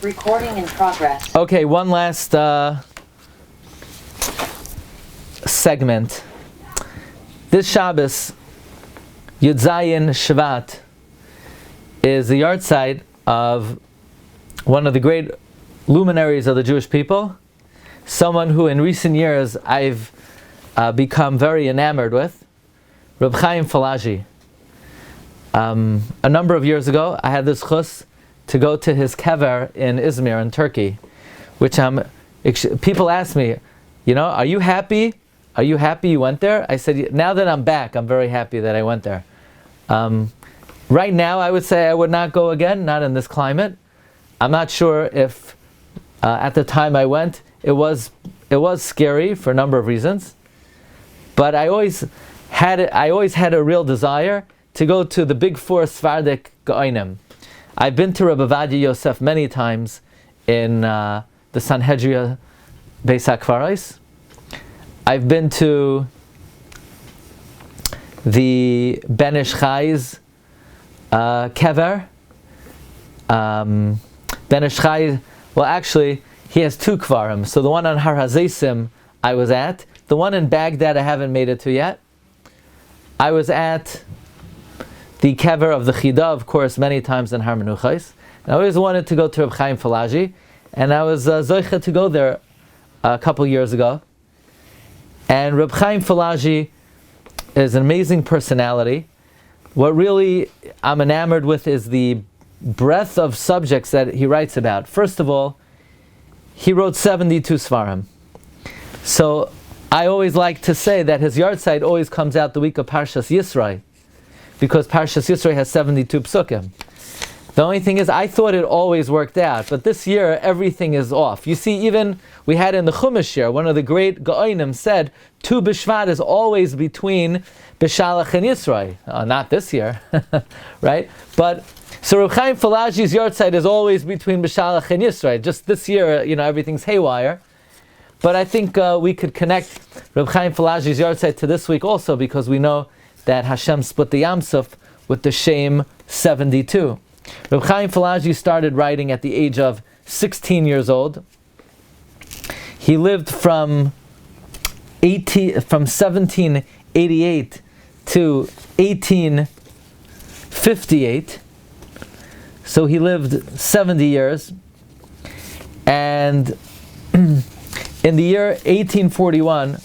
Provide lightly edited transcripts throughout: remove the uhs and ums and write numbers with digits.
Recording in progress. Okay, one last segment. This Shabbos, Yud Zayin Shvat, is the Yahrtzeit of one of the great luminaries of the Jewish people, someone who in recent years I've become very enamored with, Rabbi Chaim Filagi. A number of years ago, I had this chus to go to his kever in Izmir in Turkey, which people ask me, are you happy? Are you happy you went there? I said, now that I'm back, I'm very happy that I went there. Right now, I would say I would not go again, not in this climate. I'm not sure if at the time I went, it was scary for a number of reasons, but I always had a real desire to go to the big four Sephardic Gaonim. I've been to Rabbi Ovadia Yosef many times in the Sanhedria Beis HaKvaros. I've been to the Ben Ish Chai's kever. Ben Ish Chai, well actually, he has two kvarim. So the one on Har HaZeisim I was at. The one in Baghdad I haven't made it to yet. I was at the kever of the Chida, of course, many times in Har Menuchos. I always wanted to go to Reb Chaim Filagi, and I was zoicha to go there a couple years ago. And Reb Chaim Filagi is an amazing personality. What really I'm enamored with is the breadth of subjects that he writes about. First of all, he wrote 72 Svarim. So I always like to say that his Yahrtzeit always comes out the week of Parshas Yisroi, because Parshas Yisroi has 72 psukim. The only thing is, I thought it always worked out, but this year everything is off. You see, even we had in the Chumash year, one of the great Gaonim said, Tu B'Shvat is always between B'Shalach and Yisroi. Not this year, right? But so Reb Chaim Filagi's Yahrtzeit is always between B'Shalach and Yisroi. Just this year, everything's haywire. But I think we could connect Reb Chaim Filagi's Yahrtzeit to this week also, because we know that Hashem split the Yam Suf with the Shem 72. Reb Chaim Filagi started writing at the age of 16 years old. He lived from 1788 to 1858. So he lived 70 years. And in the year 1841,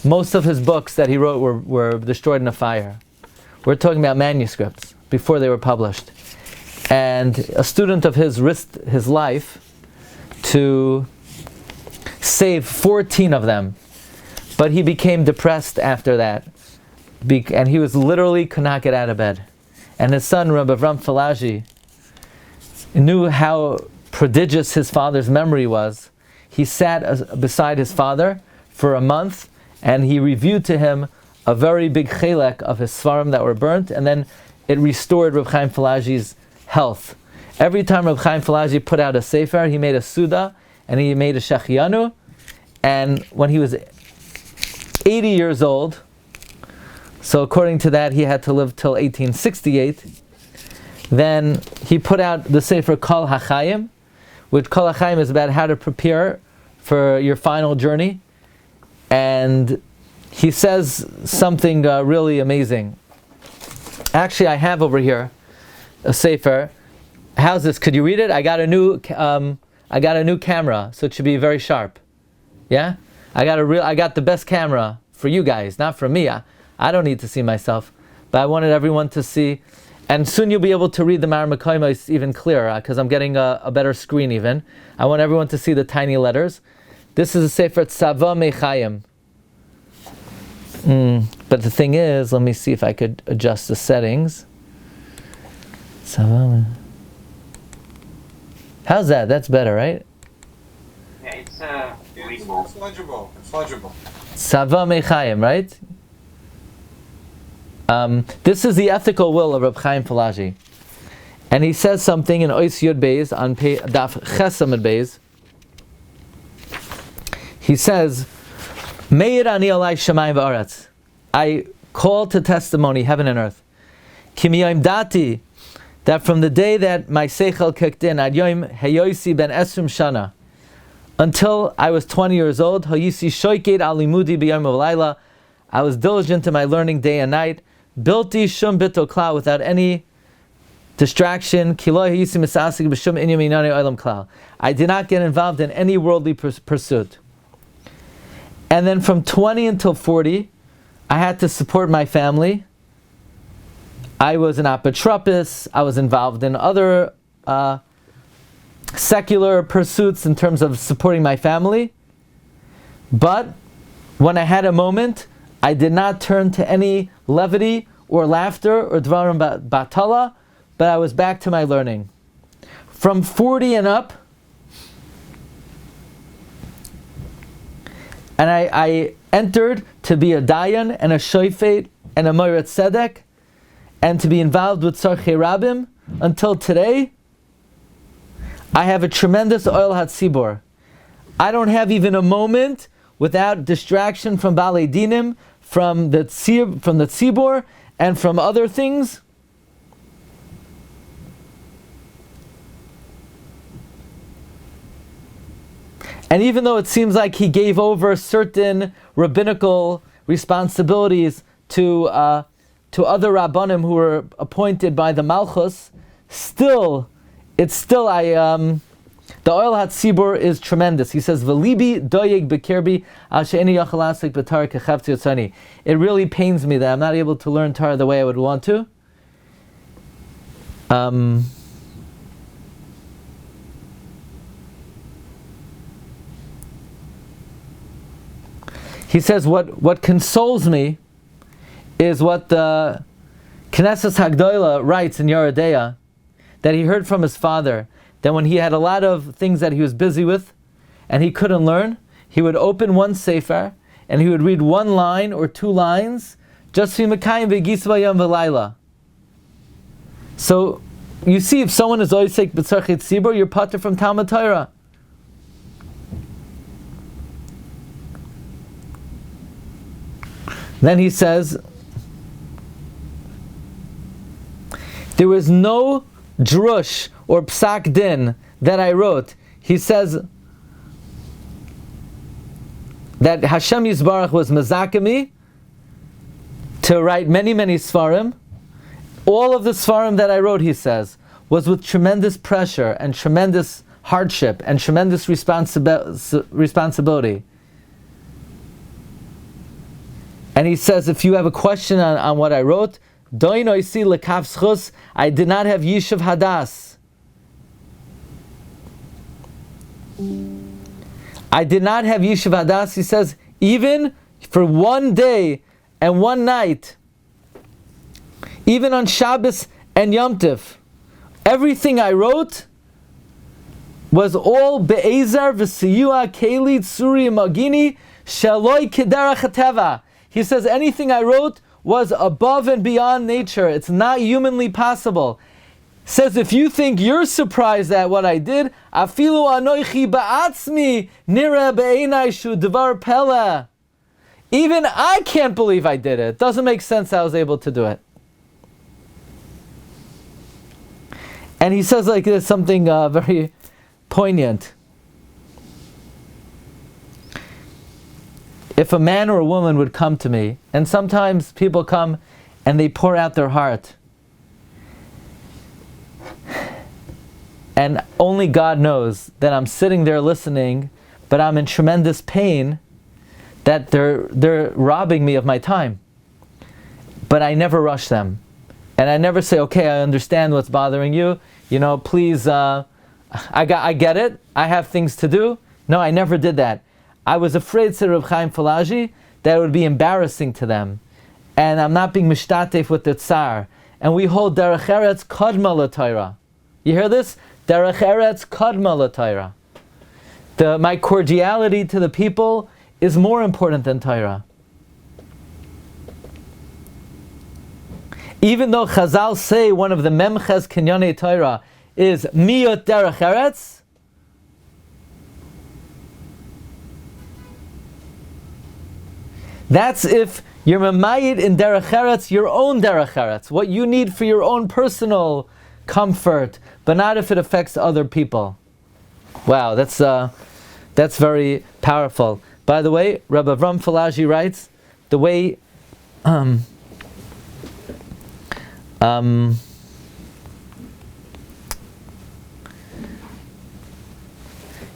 most of his books that he wrote were destroyed in a fire. We're talking about manuscripts before they were published. And a student of his risked his life to save 14 of them. But he became depressed after that. And he could not get out of bed. And his son, Rabbi Avram Filagi, knew how prodigious his father's memory was. He sat beside his father for a month, and he reviewed to him a very big chelek of his svarim that were burnt, and then it restored Reb Chaim Filagi's health. Every time Reb Chaim Filagi put out a sefer, he made a suda, and he made a shechianu, and when he was 80 years old, so according to that, he had to live till 1868, then he put out the sefer Kol HaChaim, which Kol HaChaim is about how to prepare for your final journey. And he says something really amazing. Actually, I have over here a sefer. How's this? Could you read it? I got a new camera, so it should be very sharp. Yeah, I got the best camera for you guys, not for me. I don't need to see myself, but I wanted everyone to see. And soon you'll be able to read the Mar Mekoimos even clearer, because I'm getting a better screen even. I want everyone to see the tiny letters. This is a sefer Tzava Mechayim. But the thing is, let me see if I could adjust the settings. Tzava. How's that? That's better, right? Yeah, it's legible. It's legible. Tzava Mechayim, right? This is the ethical will of Reb Chaim Filagi. And he says something in Ois Yud Beis on Daf Chesamid Beis. He says, Meir ani alai shamayim v'aretz. I call to testimony heaven and earth. Ki miyayim dati that from the day that my seichel kicked in, ad yom heyosi ben esrim shana, until I was 20 years old, hayisi shoyked al limudi b'yom v'layla, I was diligent in my learning day and night, bilti shum bito klal, without any distraction. I did not get involved in any worldly pursuit. And then from 20 until 40, I had to support my family. I was an apotropos. I was involved in other secular pursuits in terms of supporting my family. But when I had a moment, I did not turn to any levity or laughter or dvarim batala, but I was back to my learning. From 40 and up, and I entered to be a dayan and a shoifet and a moirat tzedek, and to be involved with tzarchei rabim. Until today, I have a tremendous oil hatzibor. I don't have even a moment without distraction from balei dinim, from the tzibor, and from other things. And even though it seems like he gave over certain rabbinical responsibilities to other rabbanim who were appointed by the Malchus, the oil hatzibur is tremendous. He says, "V'libi doyeg b'kirbi al she'eni yachal asik b'Torah kechavtzi yotzani." It really pains me that I'm not able to learn Torah the way I would want to. He says, what consoles me is what the Knesset Hagdola writes in Yeridea, that he heard from his father, that when he had a lot of things that he was busy with, and he couldn't learn, he would open one sefer, and he would read one line or two lines, just v'mekayim v'gisva yom v'layla. So, you see, if someone is oisek b'tzarchei tzibur, you're pater from Talmud Torah. Then he says, there was no drush or psak din that I wrote. He says that Hashem Yisbarach was mazakami to write many, many svarim. All of the svarim that I wrote, he says, was with tremendous pressure and tremendous hardship and tremendous responsibility. And he says, if you have a question on what I wrote, I did not have Yishuv Hadas. I did not have Yishuv Hadas. He says, even for one day and one night, even on Shabbos and Yom Tov, everything I wrote was all Be'ezar v'siyua keli tsuri magini shaloi kederach hateva. He says anything I wrote was above and beyond nature. It's not humanly possible. Says if you think you're surprised at what I did, afilu anoichi ba'atzmi nira be'enai shu dvar pela. Even I can't believe I did it. Doesn't make sense I was able to do it. And he says like this, something very poignant. If a man or a woman would come to me, and sometimes people come and they pour out their heart, and only God knows that I'm sitting there listening, but I'm in tremendous pain that they're robbing me of my time. But I never rush them. And I never say, okay, I understand what's bothering you. Please, I get it. I have things to do. No, I never did that. I was afraid, said Reb Chaim Filagi, that it would be embarrassing to them. And I'm not being mishtatef with the tsar. And we hold derech eretz kadma l'Torah. You hear this? Derech eretz kadma l'Torah. My cordiality to the people is more important than Torah. Even though Chazal say one of the memches kinyonei Torah is miyot derech eretz, that's if you're mamayit in derech eretz, your own derech eretz, what you need for your own personal comfort, but not if it affects other people. Wow, that's very powerful. By the way, Rabbi Filagi writes, the way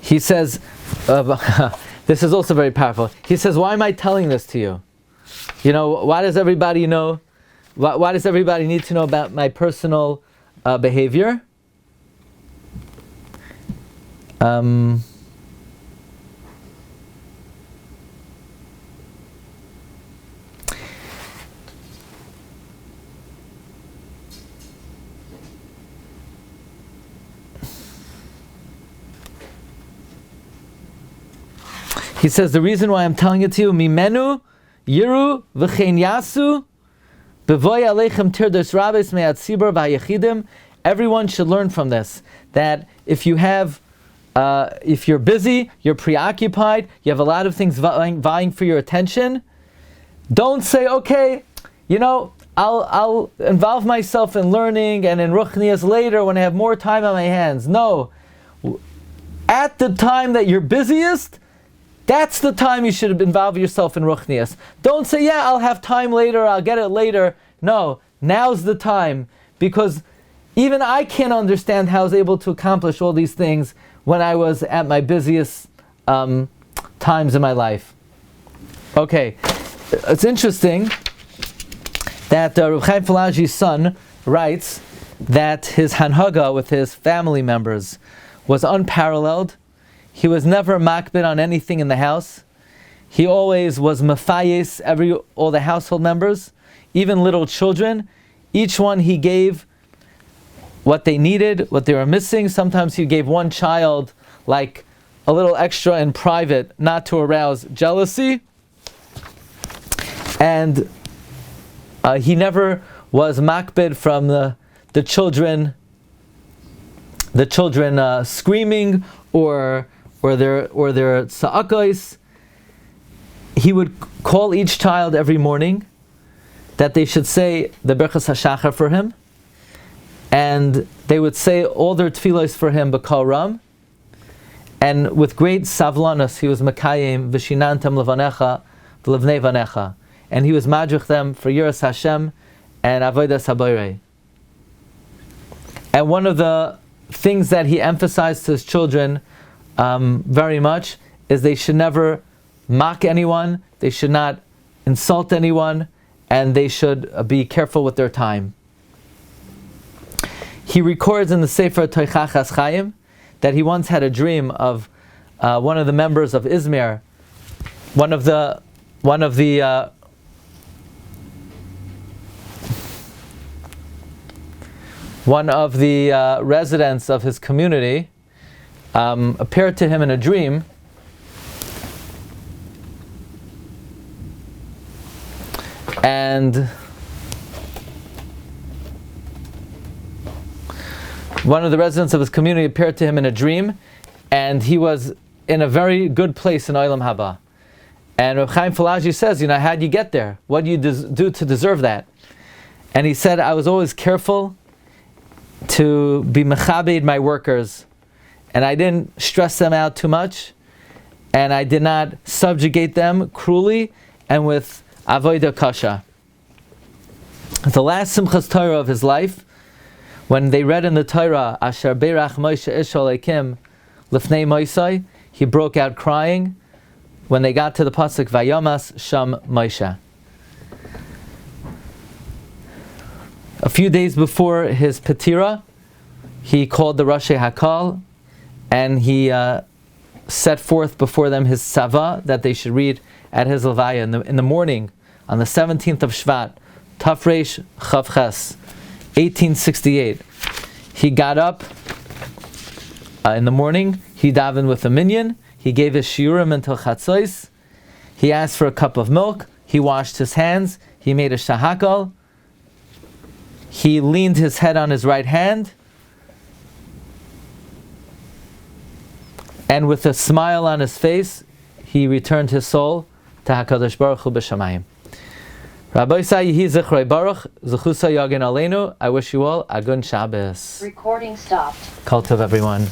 he says, this is also very powerful. He says, why am I telling this to you? You know, why does everybody know? Why does everybody need to know about my personal behavior? He says, the reason why I'm telling it to you, Mimenu, Yiru, V'chein Yasu, B'voy Aleichem Tirdos Rabbeis Me'at Tzibur V'hayechidim. Everyone should learn from this, that if you have, if you're busy, you're preoccupied, you have a lot of things vying for your attention, don't say, okay, you know, I'll involve myself in learning and in Ruchnias later when I have more time on my hands. No. At the time that you're busiest, that's the time you should involve yourself in Ruchnias. Don't say, yeah, I'll have time later, I'll get it later. No, now's the time. Because even I can't understand how I was able to accomplish all these things when I was at my busiest times in my life. Okay, it's interesting that Reb Chaim Filagi's son writes that his hanhaga with his family members was unparalleled. He was never makbid on anything in the house. He always was mafayis all the household members, even little children. Each one he gave what they needed, what they were missing. Sometimes he gave one child like a little extra in private, not to arouse jealousy. And he never was makbid from the children screaming or their tza'akos. He would call each child every morning that they should say the Berchas HaShachar for him, and they would say all their tefillos for him b'kol ram, and with great savlanus he was mekayim v'shinantam levanecha v'levnei vanecha, and he was madrich them for Yiras Hashem and avodas haborei. And one of the things that he emphasized to his children very much is they should never mock anyone, they should not insult anyone, and they should be careful with their time. He records in the Sefer Toichachas Chaim that he once had a dream of one of the members of Izmir, one of the residents of his community appeared to him in a dream, and one of the residents of his community appeared to him in a dream, and he was in a very good place in Olam Haba. And Reb Chaim Filagi says, how'd you get there? What do you do to deserve that? And he said, I was always careful to be mechabed my workers, and I didn't stress them out too much, and I did not subjugate them cruelly and with avodah kasha. At the last Simchas Torah of his life, when they read in the Torah, Asher Beirach Moshe Ish Alekim Lifnei Mosai, he broke out crying when they got to the pasuk Vayamas Sham Moshe. A few days before his Petira, he called the Rashi Hakal, and he set forth before them his Sava that they should read at his Levaya in the morning, on the 17th of Shvat, Tafresh Chavches, 1868. He got up in the morning, he davened with a minyan, he gave his Shiurim until Yahrtzeit, he asked for a cup of milk, he washed his hands, he made a shahakal, he leaned his head on his right hand, and with a smile on his face, he returned his soul to HaKadosh Baruch Hu b'Shamayim. Rabbi Yehi Zichrei Baruch, Zechusa Yagin Aleinu. I wish you all a good Shabbos. Recording stopped. Kol Tov, everyone.